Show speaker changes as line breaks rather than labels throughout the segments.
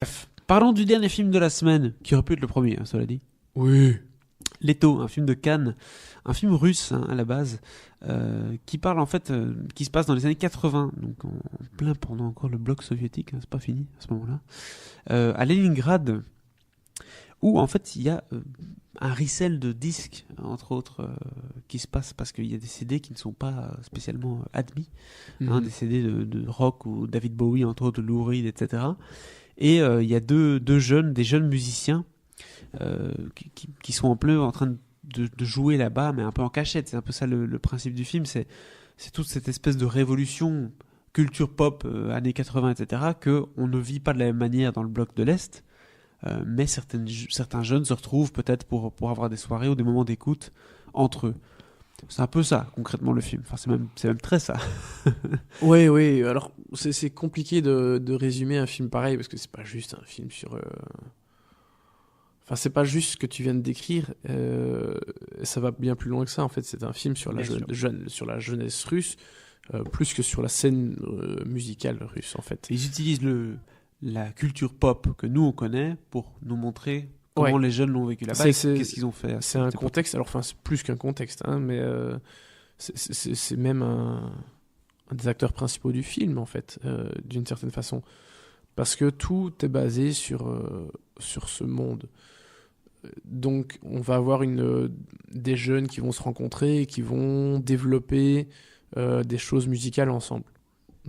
Bref, parlons du dernier film de la semaine, qui aurait pu être le premier, cela dit.
Oui.
Leto, un film de Cannes, un film russe à la base, qui parle en fait, qui se passe dans les années 80, donc en plein pendant encore le bloc soviétique, c'est pas fini à ce moment-là, à Leningrad, où en fait il y a un resell de disques, entre autres, qui se passe parce qu'il y a des CD qui ne sont pas spécialement admis, des CD de rock ou David Bowie, entre autres, Lou Reed, etc. Et il y a des jeunes musiciens qui sont un peu en train de jouer là-bas, mais un peu en cachette. C'est un peu ça le principe du film. C'est toute cette espèce de révolution culture pop années 80, etc., qu'on ne vit pas de la même manière dans le bloc de l'Est. Mais certains jeunes se retrouvent peut-être pour avoir des soirées ou des moments d'écoute entre eux. C'est un peu ça, concrètement, le film. Enfin, c'est même très ça.
Oui. Alors, c'est compliqué de résumer un film pareil parce que c'est pas juste un film sur. Enfin, c'est pas juste ce que tu viens de décrire. Ça va bien plus loin que ça. En fait, c'est un film sur sur la jeunesse russe, plus que sur la scène musicale russe, en fait.
Ils utilisent la culture pop que nous on connaît pour nous montrer comment les jeunes l'ont vécu là-bas. Qu'est-ce qu'ils ont fait.
C'est un contexte. Alors, enfin, c'est plus qu'un contexte, hein, mais c'est même un des acteurs principaux du film, en fait, d'une certaine façon, parce que tout est basé sur ce monde. Donc, on va avoir des jeunes qui vont se rencontrer et qui vont développer des choses musicales ensemble.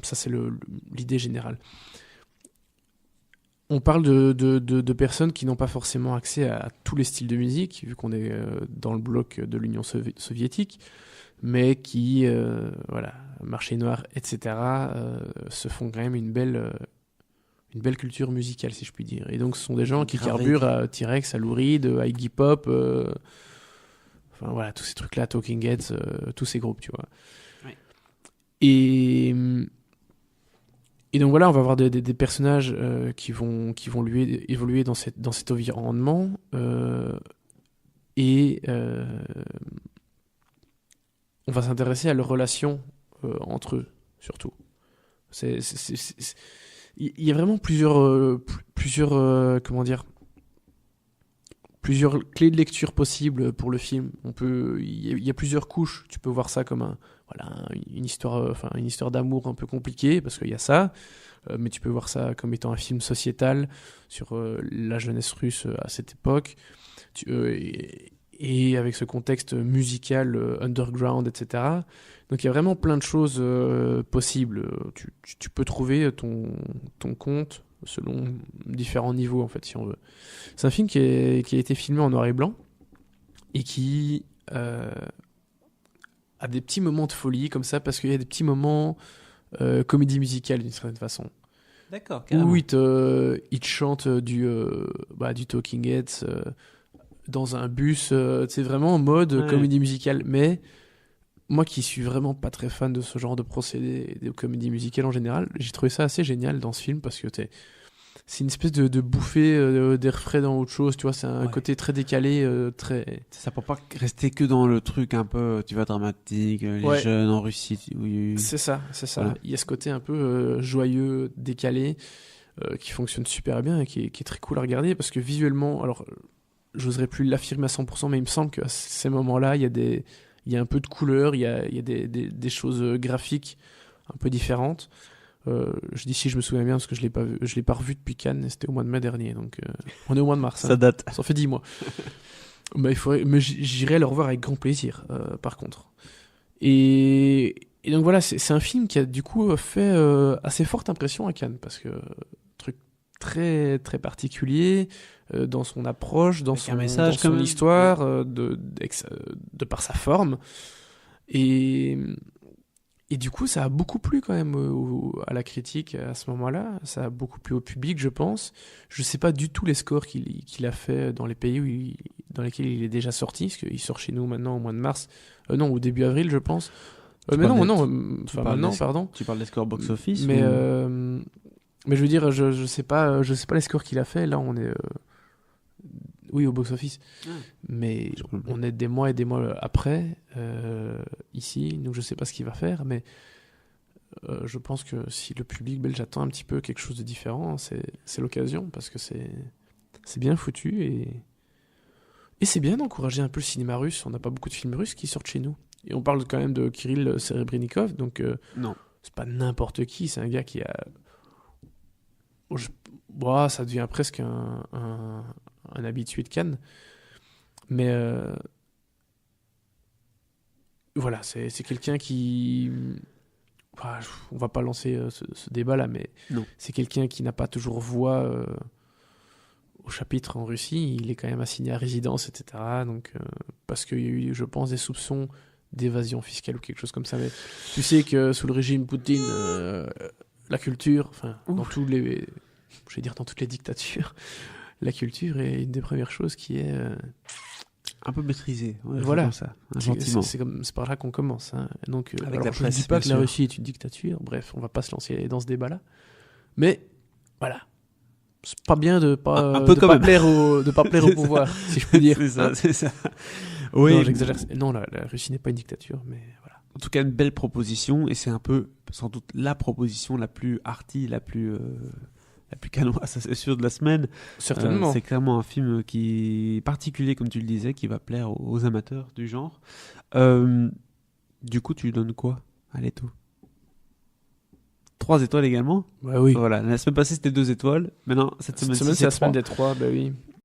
Ça, c'est l'idée générale. On parle de personnes qui n'ont pas forcément accès à tous les styles de musique, vu qu'on est dans le bloc de l'Union soviétique, mais qui, marché noir, etc., se font quand même une belle culture musicale, si je puis dire. Et donc, ce sont des gens qui carburent à T-Rex, à Lou Reed, à Iggy Pop, enfin voilà, tous ces trucs-là, Talking Heads, tous ces groupes, tu vois.
Oui.
Et donc voilà, on va avoir des personnages qui vont évoluer dans cet environnement, et on va s'intéresser à leurs relations entre eux, surtout. Il y a vraiment plusieurs clés de lecture possibles pour le film. Il y a plusieurs couches. Tu peux voir ça comme une histoire d'amour un peu compliquée, parce qu'il y a ça. Mais tu peux voir ça comme étant un film sociétal sur la jeunesse russe à cette époque. Et avec ce contexte musical underground, etc. Donc il y a vraiment plein de choses possibles. Tu peux trouver ton compte selon différents niveaux, en fait, si on veut. C'est un film qui a été filmé en noir et blanc et qui a des petits moments de folie comme ça, parce qu'il y a des petits moments comédie musicale d'une certaine façon.
D'accord, carrément.
Où il te chante du Talking Heads dans un bus, c'est vraiment en mode comédie musicale. Mais moi qui suis vraiment pas très fan de ce genre de procédé, des comédies musicales en général, j'ai trouvé ça assez génial dans ce film, parce que c'est une espèce de bouffée d'air frais dans autre chose, tu vois, c'est un côté très décalé, très...
Ça peut pas rester que dans le truc un peu, tu vois, dramatique, les jeunes en Russie. Oui.
C'est ça.
Voilà.
Il y a ce côté un peu joyeux, décalé, qui fonctionne super bien et qui est très cool à regarder, parce que visuellement, alors, j'oserais plus l'affirmer à 100%, mais il me semble qu'à ces moments-là, il y a un peu de couleur, il y a des choses graphiques un peu différentes. Je dis si je me souviens bien, parce que je l'ai pas revu depuis Cannes, et c'était au mois de mai dernier, donc on est au mois de mars.
Ça date.
Ça en fait 10 mois. Mais j'irai le revoir avec grand plaisir, par contre. Et donc voilà, c'est un film qui a du coup fait assez forte impression à Cannes, parce que truc très très particulier dans son approche, dans son histoire, de par sa forme. Et du coup, ça a beaucoup plu quand même à la critique à ce moment-là. Ça a beaucoup plu au public, je pense. Je sais pas du tout les scores qu'il a fait dans les pays dans lesquels il est déjà sorti, parce qu'il sort chez nous maintenant au mois de mars. Non, au début avril, je pense. Pardon.
Tu parles des scores box-office
mais je veux dire, je sais pas les scores qu'il a fait. Là, on est... Oui, au box-office. Mais on est des mois et des mois après, ici, donc je sais pas ce qu'il va faire, mais je pense que si le public belge attend un petit peu quelque chose de différent, c'est l'occasion, parce que c'est bien foutu, et c'est bien d'encourager un peu le cinéma russe. On n'a pas beaucoup de films russes qui sortent chez nous. Et on parle quand même de Kirill Serebrennikov, donc
Non.
c'est pas n'importe qui, c'est un gars qui a... Ouah, ça devient presque un habitué de Cannes. Mais voilà, c'est quelqu'un qui... Ouah, on va pas lancer ce débat-là, mais
Non.
c'est quelqu'un qui n'a pas toujours voix au chapitre en Russie. Il est quand même assigné à résidence, etc. Donc, parce qu'il y a eu, je pense, des soupçons d'évasion fiscale ou quelque chose comme ça. Mais tu sais que sous le régime Poutine, la culture, enfin, dans tous les... Je vais dire dans toutes les dictatures, la culture est une des premières choses qui est...
Un peu maîtrisé. Ouais,
voilà.
comme ça, gentiment.
C'est par là qu'on commence. Hein. Donc,
Avec
alors,
la
je ne
presse,
dis pas
bien
que la
sûr.
Russie est une dictature. Bref, on va pas se lancer dans ce débat-là. Mais voilà, c'est pas bien de pas
Un peu
de
quand
pas
même.
plaire de pas plaire au pouvoir, si je puis dire.
C'est ça,
Hein.
c'est ça.
Non,
Oui,
j'exagère. Non, la Russie n'est pas une dictature, mais voilà.
en tout cas, une belle proposition, et c'est un peu, sans doute, la proposition la plus arty, la plus canoise, ça c'est sûr, de la semaine.
Certainement.
C'est clairement un film qui est particulier, comme tu le disais, qui va plaire aux amateurs du genre. Du coup, tu lui donnes quoi à Leto? 3 étoiles également?
Bah oui.
Voilà, la semaine passée c'était 2 étoiles. Maintenant, cette
Cette
semaine-ci
semaine, c'est
c'est
la semaine
3.
des 3, bah oui.